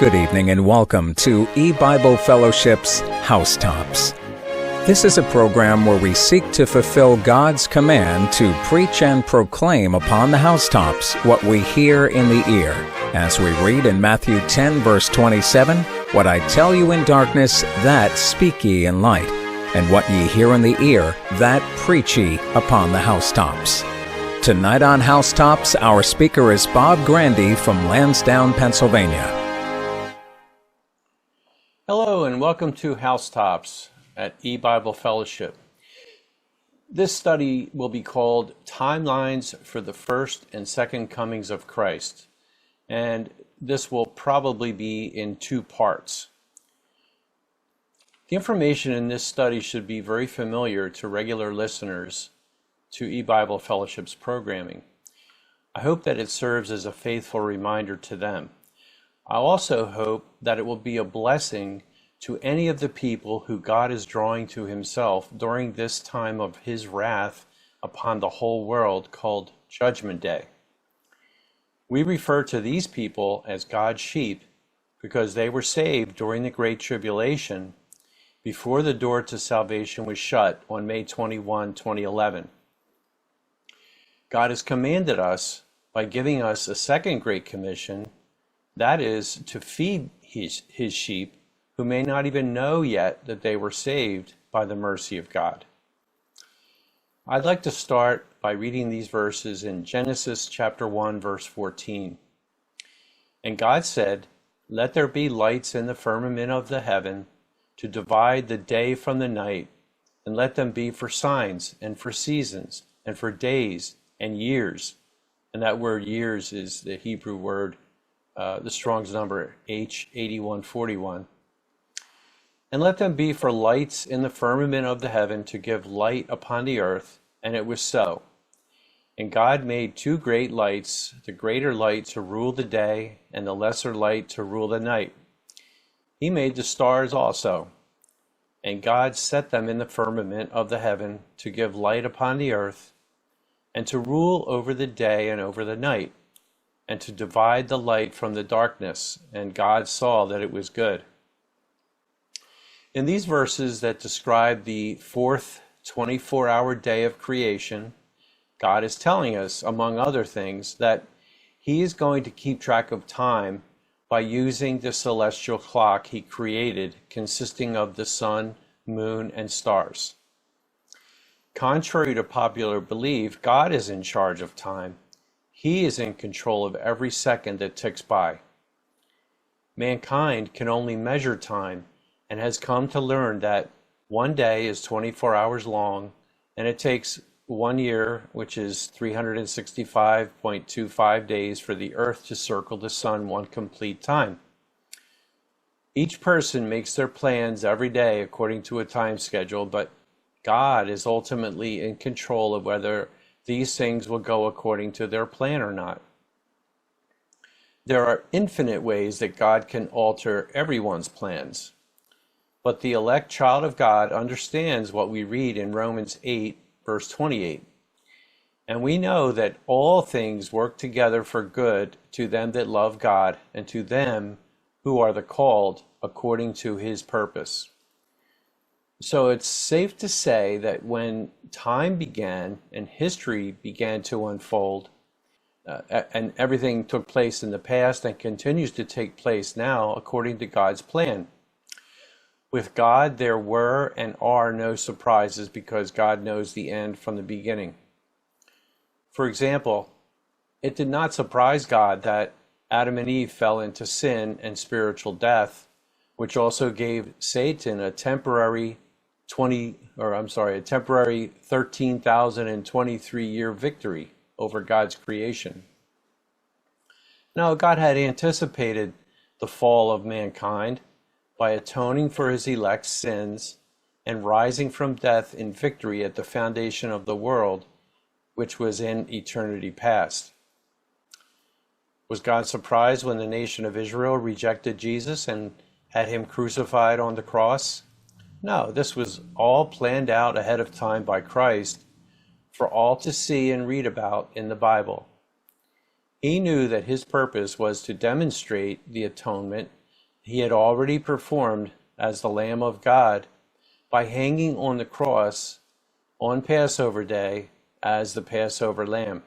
Good evening and welcome to E-Bible Fellowship's Housetops. This is a program where we seek to fulfill God's command to preach and proclaim upon the housetops what we hear in the ear. As we read in Matthew 10 verse 27, "What I tell you in darkness, that speak ye in light, and what ye hear in the ear, that preach ye upon the housetops." Tonight on Housetops, our speaker is Bob Grande from Lansdowne, Pennsylvania. Hello and welcome to Housetops at E-Bible Fellowship. This study will be called Timelines for the First and Second Comings of Christ, and this will probably be in two parts. The information in this study should be very familiar to regular listeners to E-Bible Fellowship's programming. I hope that it serves as a faithful reminder to them. I also hope that it will be a blessing to any of the people who God is drawing to himself during this time of his wrath upon the whole world called Judgment Day. We refer to these people as God's sheep because they were saved during the Great Tribulation before the door to salvation was shut on May 21, 2011. God has commanded us by giving us a second Great Commission, that is, to feed his sheep who may not even know yet that they were saved by the mercy of God. I'd like to start by reading these verses in Genesis chapter 1, verse 14. "And God said, Let there be lights in the firmament of the heaven to divide the day from the night, and let them be for signs and for seasons and for days and years." And that word years is the Hebrew word, the Strong's number H8141. "And let them be for lights in the firmament of the heaven to give light upon the earth. And it was so. And God made two great lights, the greater light to rule the day, and the lesser light to rule the night. He made the stars also. And God set them in the firmament of the heaven to give light upon the earth, and to rule over the day and over the night, and to divide the light from the darkness. And God saw that it was good." In these verses that describe the fourth 24-hour day of creation, God is telling us, among other things, that he is going to keep track of time by using the celestial clock he created, consisting of the sun, moon, and stars. Contrary to popular belief, God is in charge of time. He is in control of every second that ticks by. Mankind can only measure time and has come to learn that one day is 24 hours long, and it takes 1 year, which is 365.25 days, for the earth to circle the sun one complete time. Each person makes their plans every day according to a time schedule, but God is ultimately in control of whether these things will go according to their plan or not. There are infinite ways that God can alter everyone's plans. But the elect child of God understands what we read in Romans 8, verse 28. "And we know that all things work together for good to them that love God, and to them who are the called according to his purpose." So it's safe to say that when time began and history began to unfold, and everything took place in the past and continues to take place now according to God's plan. With God, there were and are no surprises because God knows the end from the beginning. For example, it did not surprise God that Adam and Eve fell into sin and spiritual death, which also gave Satan a temporary 13,023-year victory over God's creation. Now, God had anticipated the fall of mankind by atoning for his elect's sins and rising from death in victory at the foundation of the world, which was in eternity past. Was God surprised when the nation of Israel rejected Jesus and had him crucified on the cross? No, this was all planned out ahead of time by Christ for all to see and read about in the Bible. He knew that his purpose was to demonstrate the atonement he had already performed as the Lamb of God by hanging on the cross on Passover Day as the Passover Lamb.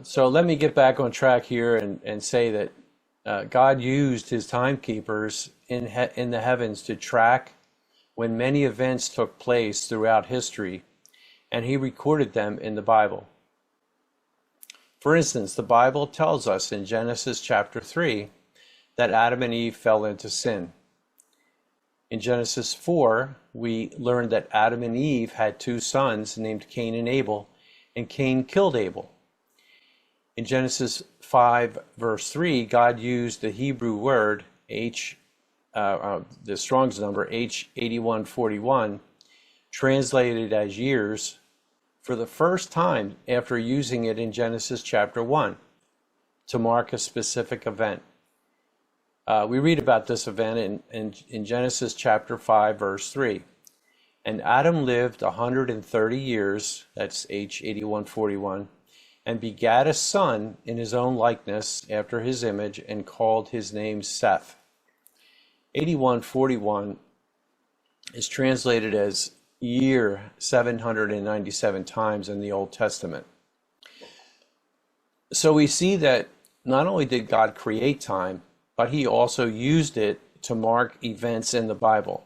So let me get back on track here and say that God used his timekeepers in the heavens to track when many events took place throughout history, and he recorded them in the Bible. For instance, the Bible tells us in Genesis chapter 3 that Adam and Eve fell into sin. In Genesis 4, we learned that Adam and Eve had two sons named Cain and Abel, and Cain killed Abel. In Genesis 5, verse 3, God used the Hebrew word the Strong's number, H8141, translated as years, for the first time after using it in Genesis chapter 1 to mark a specific event. We read about this event in Genesis chapter 5, verse 3. And Adam lived 130 years, that's H8141, and begat a son in his own likeness after his image, and called his name Seth. 8141 is translated as year 797 times in the Old Testament. So we see that not only did God create time, but he also used it to mark events in the Bible.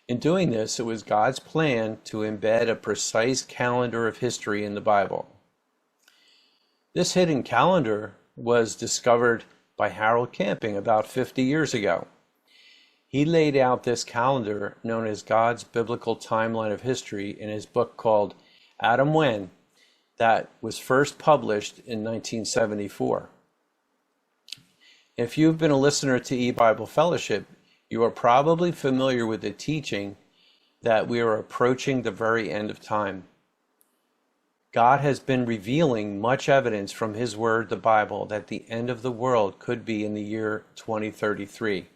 In doing this, it was God's plan to embed a precise calendar of history in the Bible. This hidden calendar was discovered by Harold Camping about 50 years ago. He laid out this calendar, known as God's Biblical Timeline of History, in his book called Adam When, that was first published in 1974. If you've been a listener to E-Bible Fellowship, you are probably familiar with the teaching that we are approaching the very end of time. God has been revealing much evidence from his word, the Bible, that the end of the world could be in the year 2033.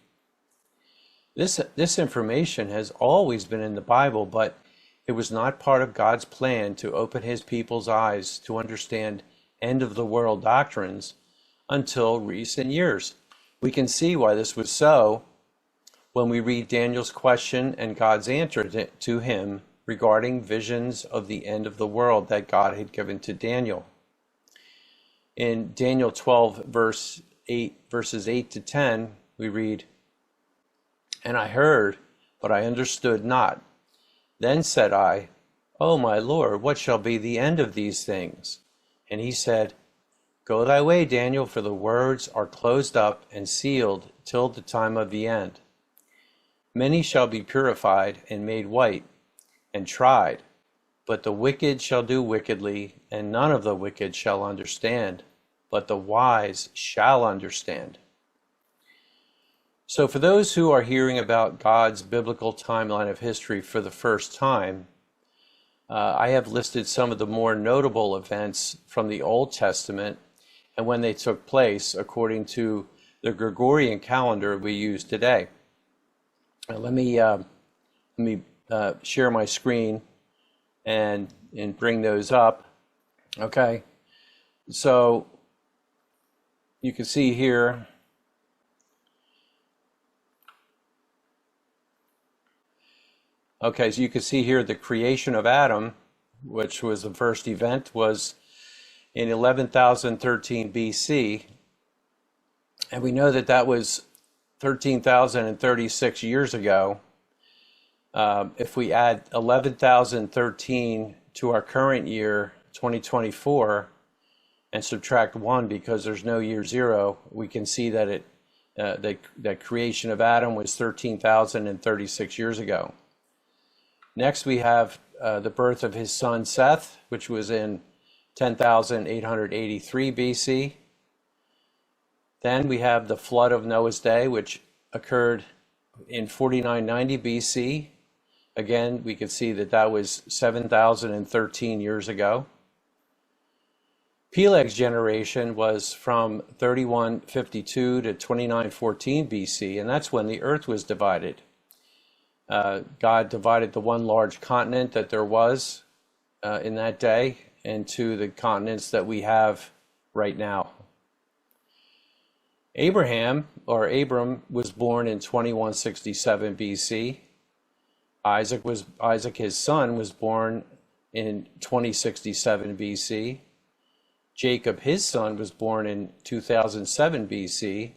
This information has always been in the Bible, but it was not part of God's plan to open his people's eyes to understand end-of-the-world doctrines until recent years. We can see why this was so when we read Daniel's question and God's answer to him regarding visions of the end of the world that God had given to Daniel. In Daniel 12, verses 8 to 10, we read, "And I heard, but I understood not. Then said I, O my Lord, what shall be the end of these things? And he said, Go thy way, Daniel, for the words are closed up and sealed till the time of the end. Many shall be purified and made white and tried, but the wicked shall do wickedly, and none of the wicked shall understand, but the wise shall understand." So for those who are hearing about God's biblical timeline of history for the first time, I have listed some of the more notable events from the Old Testament and when they took place according to the Gregorian calendar we use today. Let me share my screen and bring those up. Okay, so you can see here. Okay, so you can see here the creation of Adam, which was the first event, was in 11,013 BC. And we know that that was 13,036 years ago. If we add 11,013 to our current year, 2024, and subtract 1 because there's no year 0, we can see that that creation of Adam was 13,036 years ago. Next, we have the birth of his son Seth, which was in 10,883 BC. Then we have the flood of Noah's day, which occurred in 4990 BC. Again, we could see that that was 7,013 years ago. Peleg's generation was from 3152 to 2914 BC, and that's when the earth was divided. God divided the one large continent that there was in that day into the continents that we have right now. Abram, was born in 2167 BC. Isaac, his son, was born in 2067 BC. Jacob, his son, was born in 2007 BC.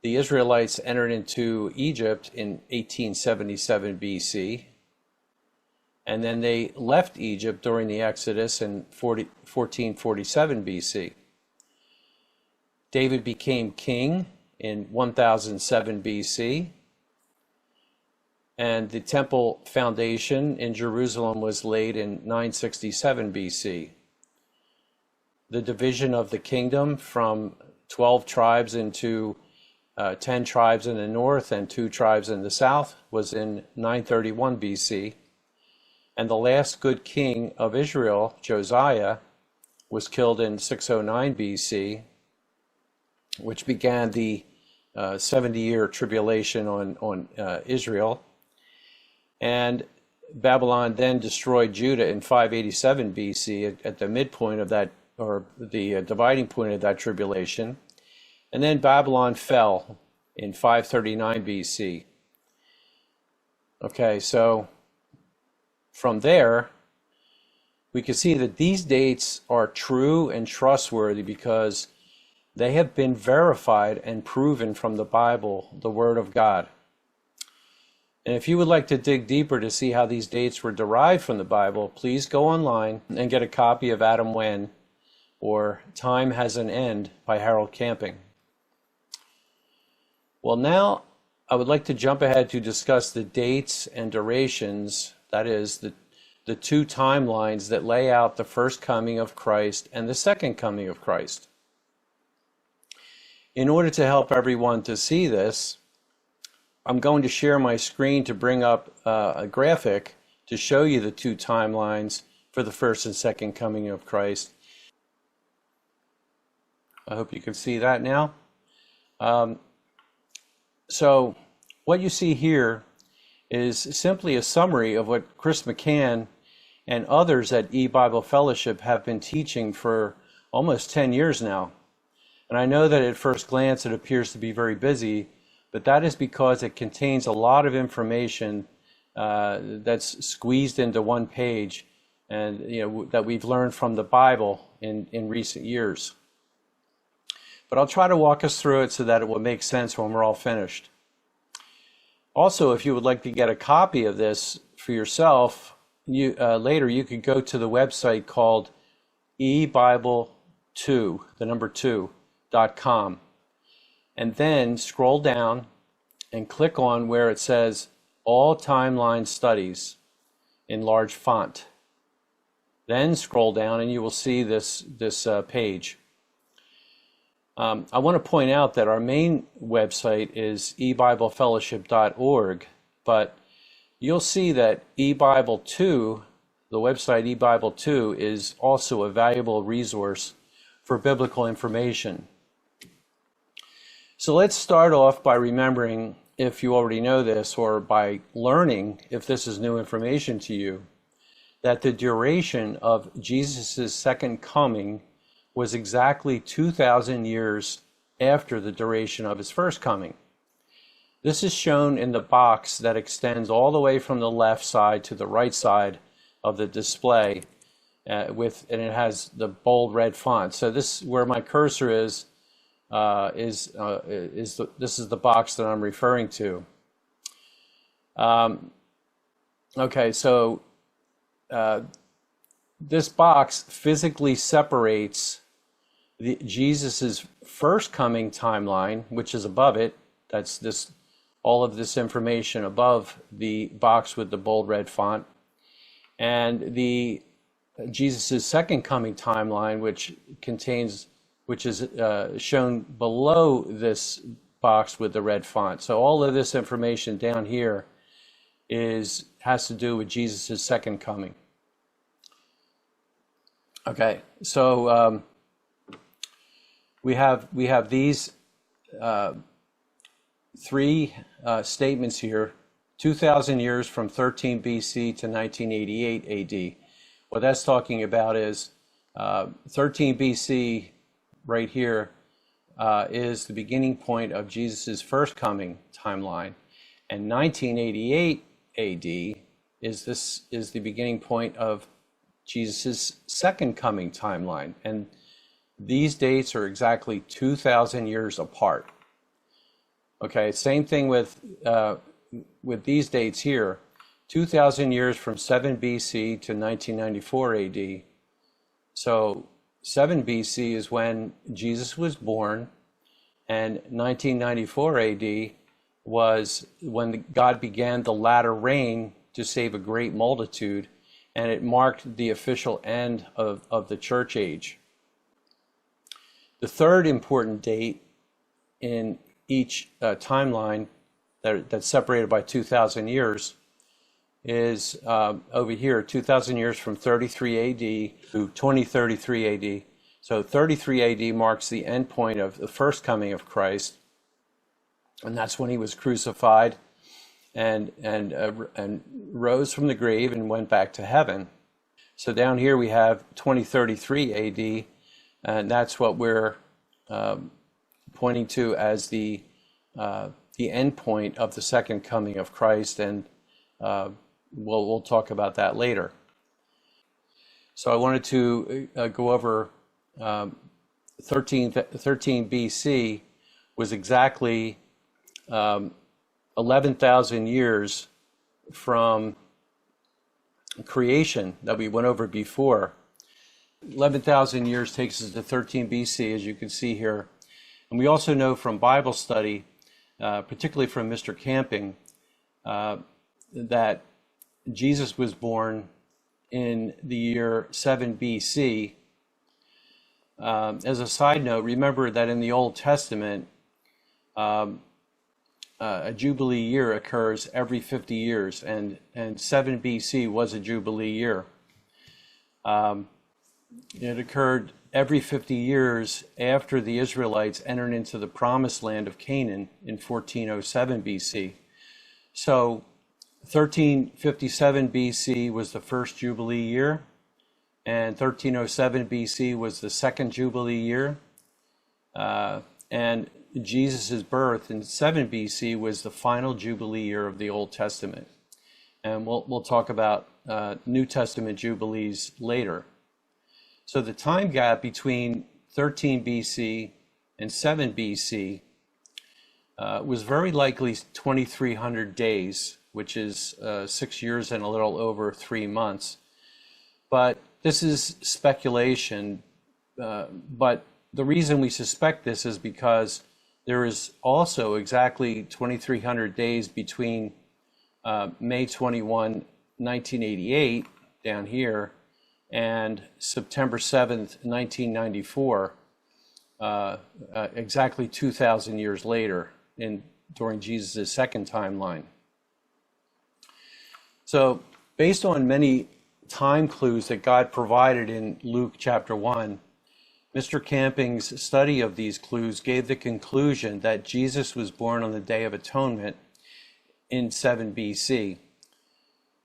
The Israelites entered into Egypt in 1877 BC. And then they left Egypt during the Exodus in 1447 BC. David became king in 1007 BC. And the temple foundation in Jerusalem was laid in 967 BC. The division of the kingdom from 12 tribes into 10 tribes in the north and 2 tribes in the south was in 931 BC. And the last good king of Israel, Josiah, was killed in 609 BC, which began the 70-year tribulation on Israel. And Babylon then destroyed Judah in 587 BC at the midpoint of that, or the dividing point of that tribulation. And then Babylon fell in 539 BC. Okay, so from there, we can see that these dates are true and trustworthy because they have been verified and proven from the Bible, the Word of God. And if you would like to dig deeper to see how these dates were derived from the Bible, please go online and get a copy of Adam When or Time Has an End by Harold Camping. Well, now I would like to jump ahead to discuss the dates and durations, that is, the 2 timelines that lay out the first coming of Christ and the second coming of Christ. In order to help everyone to see this, I'm going to share my screen to bring up a graphic to show you the 2 timelines for the first and second coming of Christ. I hope you can see that now. So what you see here is simply a summary of what Chris McCann and others at E-Bible Fellowship have been teaching for almost 10 years now. And I know that at first glance it appears to be very busy, but that is because it contains a lot of information that's squeezed into one page, and that we've learned from the Bible in recent years. But I'll try to walk us through it so that it will make sense when we're all finished. Also, if you would like to get a copy of this for yourself, later you could go to the website called ebible2, the number 2.com, and then scroll down and click on where it says All Timeline Studies in large font. Then scroll down and you will see this page. I want to point out that our main website is ebiblefellowship.org, but you'll see that eBible2, the website eBible2, is also a valuable resource for biblical information. So let's start off by remembering, if you already know this, or by learning, if this is new information to you, that the duration of Jesus' second coming was exactly 2,000 years after the duration of his first coming. This is shown in the box that extends all the way from the left side to the right side of the display, and it has the bold red font. So this, where my cursor is this is the box that I'm referring to. Okay, so this box physically separates Jesus's first coming timeline, which is above it. That's all of this information above the box with the bold red font, and the Jesus's second coming timeline, which is shown below this box with the red font. So all of this information down here has to do with Jesus's second coming. Okay, so we have these 3 statements here: 2,000 years from 13 BC to 1988 AD. What that's talking about is 13 BC right here is the beginning point of Jesus' first coming timeline, and 1988 AD is the beginning point of Jesus' second coming timeline. And these dates are exactly 2,000 years apart. Okay, same thing with these dates here. 2,000 years from 7 BC to 1994 AD. So 7 BC is when Jesus was born, and 1994 AD was when God began the latter rain to save a great multitude, and it marked the official end of the church age. The third important date in each timeline that's separated by 2,000 years is over here, 2,000 years from 33 AD to 2033 AD. So 33 AD marks the end point of the first coming of Christ, and that's when he was crucified and rose from the grave and went back to heaven. So down here we have 2033 AD, and that's what we're pointing to as the end point of the second coming of Christ, and we'll talk about that later. So I wanted to go over 13 BC was exactly 11,000 years from creation that we went over before. 11,000 years takes us to 13 BC, as you can see here. And we also know from Bible study, particularly from Mr. Camping, that Jesus was born in the year 7 BC. As a side note, remember that in the Old Testament, a Jubilee year occurs every 50 years, and 7 BC was a Jubilee year. It occurred every 50 years after the Israelites entered into the promised land of Canaan in 1407 BC. So 1357 BC was the first Jubilee year, and 1307 BC was the second Jubilee year, and Jesus' birth in 7 BC was the final Jubilee year of the Old Testament. And we'll talk about New Testament Jubilees later. So the time gap between 13 BC and 7 BC was very likely 2,300 days, which is 6 years and a little over 3 months. But this is speculation. But the reason we suspect this is because there is also exactly 2,300 days between May 21, 1988, down here, and September 7th, 1994, exactly 2,000 years later, during Jesus' second timeline. So, based on many time clues that God provided in Luke chapter 1, Mr. Camping's study of these clues gave the conclusion that Jesus was born on the Day of Atonement in 7 BC.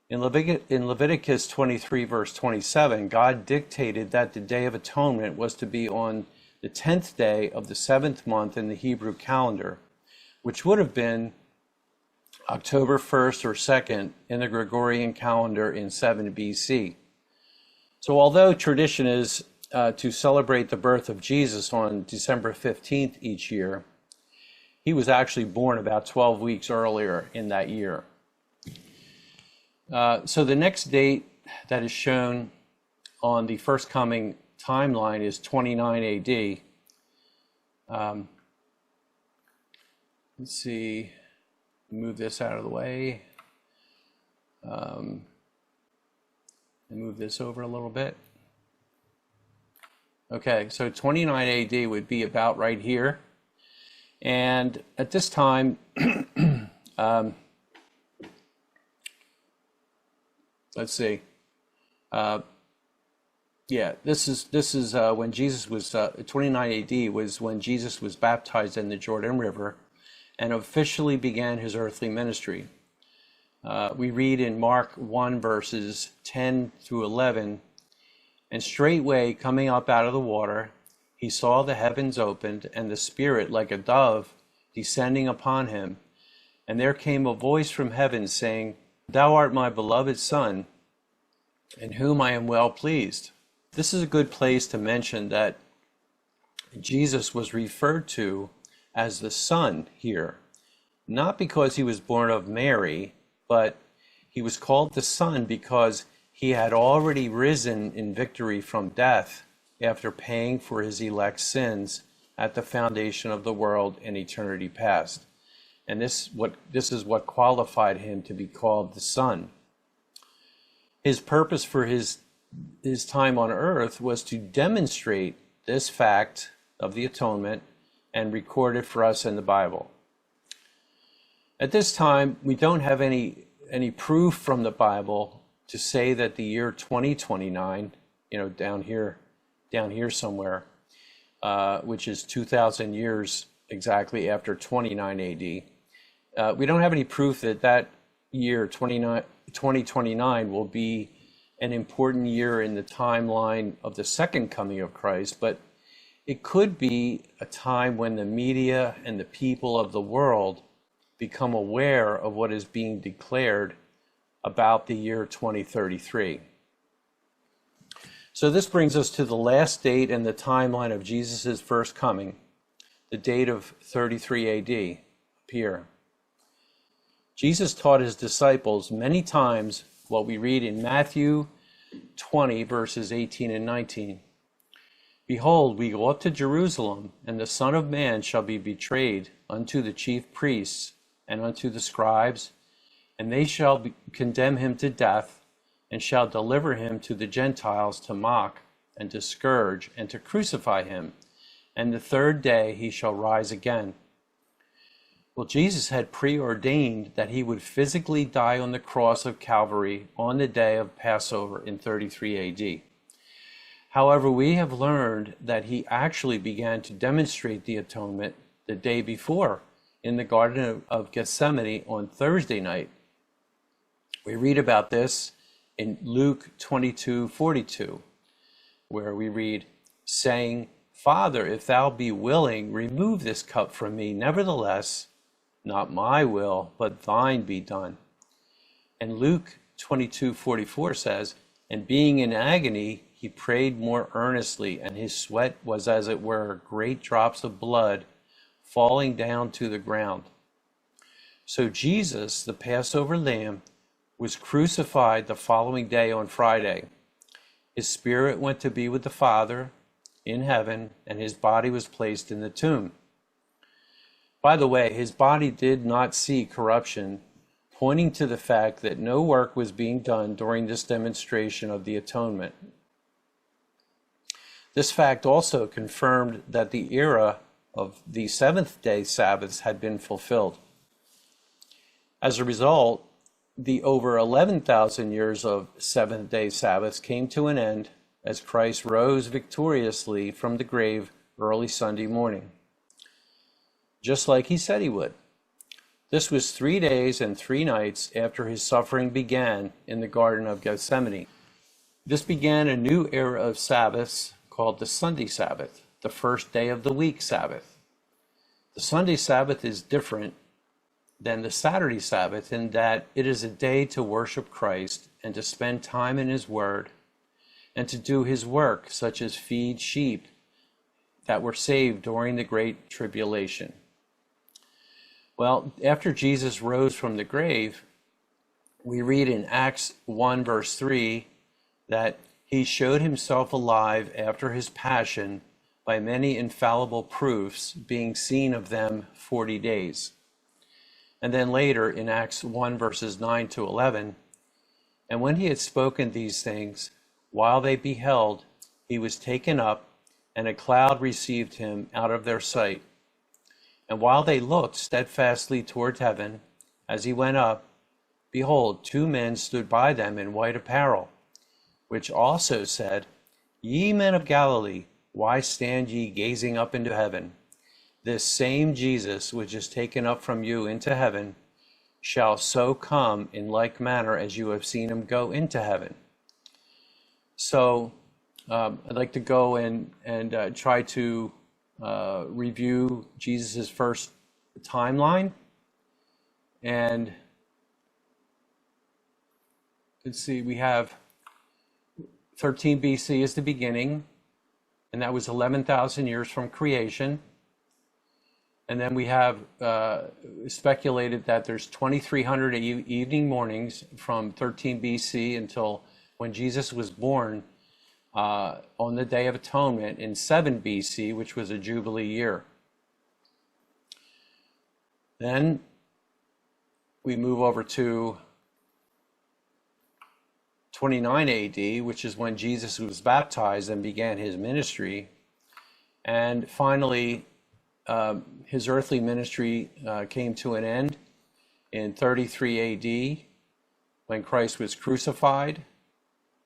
In Leviticus 23, verse 27, God dictated that the Day of Atonement was to be on the 10th day of the 7th month in the Hebrew calendar, which would have been October 1st or 2nd in the Gregorian calendar in 7 BC. So although tradition is to celebrate the birth of Jesus on December 15th each year, he was actually born about 12 weeks earlier in that year. So the next date that is shown on the first coming timeline is 29 AD. Let's see, move this out of the way. And move this over a little bit. Okay, so 29 AD would be about right here. And at this time, let's see. This is when Jesus was 29 AD was when Jesus was baptized in the Jordan River and officially began his earthly ministry. We read in Mark 1 verses 10 through 11, "And straightway coming up out of the water, he saw the heavens opened, and the Spirit like a dove descending upon him. And there came a voice from heaven saying, Thou art my beloved Son, in whom I am well pleased. This is a good place to mention that Jesus was referred to as the Son here, not because he was born of Mary, but he was called the Son because he had already risen in victory from death after paying for his elect's sins at the foundation of the world in eternity past. And this is what qualified him to be called the Son. His purpose for his time on earth was to demonstrate this fact of the atonement and record it for us in the Bible. At this time, we don't have any proof from the Bible to say that the year 2029, down here somewhere, which is 2,000 years exactly after 29 AD. We don't have any proof that year 2029 will be an important year in the timeline of the second coming of Christ, but it could be a time when the media and the people of the world become aware of what is being declared about the year 2033. So this brings us to the last date in the timeline of Jesus' first coming, the date of 33 AD, up here. Jesus taught his disciples many times what we read in Matthew 20, verses 18 and 19. Behold, we go up to Jerusalem, and the Son of Man shall be betrayed unto the chief priests and unto the scribes, and they shall condemn him to death, and shall deliver him to the Gentiles to mock and to scourge and to crucify him. And the third day he shall rise again. Well, Jesus had preordained that he would physically die on the cross of Calvary on the day of Passover in 33 AD. However, we have learned that he actually began to demonstrate the atonement the day before in the Garden of Gethsemane on Thursday night. We read about this in Luke 22:42, where we read, saying, Father, if thou be willing, remove this cup from me. Nevertheless, not my will, but thine be done. And Luke 22:44 says, and being in agony, he prayed more earnestly, and his sweat was as it were great drops of blood falling down to the ground. So Jesus, the Passover lamb, was crucified the following day on Friday. His spirit went to be with the Father in heaven, and his body was placed in the tomb. By the way, his body did not see corruption, pointing to the fact that no work was being done during this demonstration of the atonement. This fact also confirmed that the era of the seventh-day Sabbaths had been fulfilled. As a result, the over 11,000 years of seventh-day Sabbaths came to an end as Christ rose victoriously from the grave early Sunday morning, just like he said he would. This was 3 days and 3 nights after his suffering began in the Garden of Gethsemane. This began a new era of Sabbaths called the Sunday Sabbath, the first day of the week Sabbath. The Sunday Sabbath is different than the Saturday Sabbath in that it is a day to worship Christ and to spend time in his word and to do his work, such as feed sheep that were saved during the Great Tribulation. Well, after Jesus rose from the grave, we read in Acts 1 verse 3 that he showed himself alive after his passion by many infallible proofs, being seen of them 40 days. And then later in Acts 1 verses 9 to 11, and when he had spoken these things, while they beheld, he was taken up, and a cloud received him out of their sight. And while they looked steadfastly toward heaven, as he went up, behold, 2 men stood by them in white apparel, which also said, Ye men of Galilee, why stand ye gazing up into heaven? This same Jesus, which is taken up from you into heaven, shall so come in like manner as you have seen him go into heaven. So I'd like to go and try to review Jesus' first timeline. And let's see, we have 13 BC is the beginning, and that was 11,000 years from creation. And then we have speculated that there's 2,300 evening mornings from 13 BC until when Jesus was born on the Day of Atonement in 7 BC, which was a Jubilee year. Then we move over to 29 AD, which is when Jesus was baptized and began his ministry. And finally, his earthly ministry came to an end in 33 AD when Christ was crucified.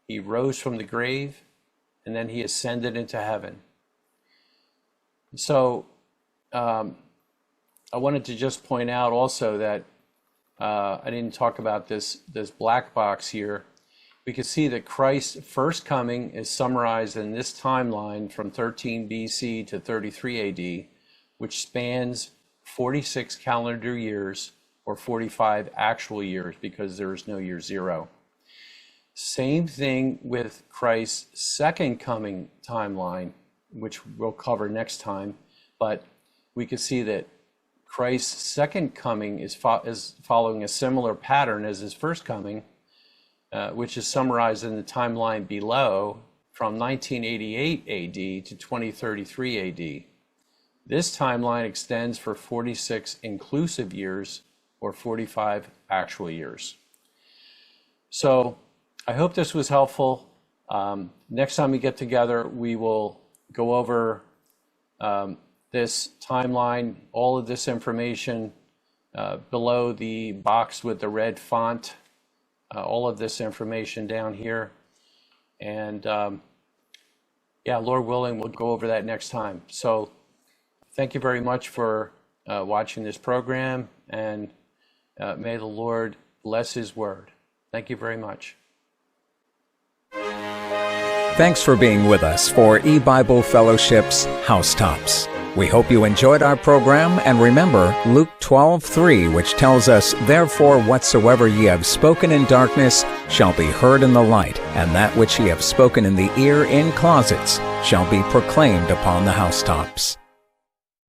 He rose from the grave, and then he ascended into heaven. So I wanted to just point out also that I didn't talk about this black box here. We can see that Christ's first coming is summarized in this timeline from 13 BC to 33 AD, which spans 46 calendar years or 45 actual years because there is no year zero. Same thing with Christ's second coming timeline, which we'll cover next time, but we can see that Christ's second coming is following a similar pattern as his first coming, which is summarized in the timeline below from 1988 AD to 2033 AD. This timeline extends for 46 inclusive years or 45 actual years. So I hope this was helpful. Next time we get together, we will go over this timeline, all of this information below the box with the red font, all of this information down here. And yeah, Lord willing, we'll go over that next time. So thank you very much for watching this program, and may the Lord bless his word. Thank you very much. Thanks for being with us for E-Bible Fellowship's Housetops. We hope you enjoyed our program, and remember Luke 12:3, which tells us, "Therefore whatsoever ye have spoken in darkness shall be heard in the light, and that which ye have spoken in the ear in closets shall be proclaimed upon the housetops."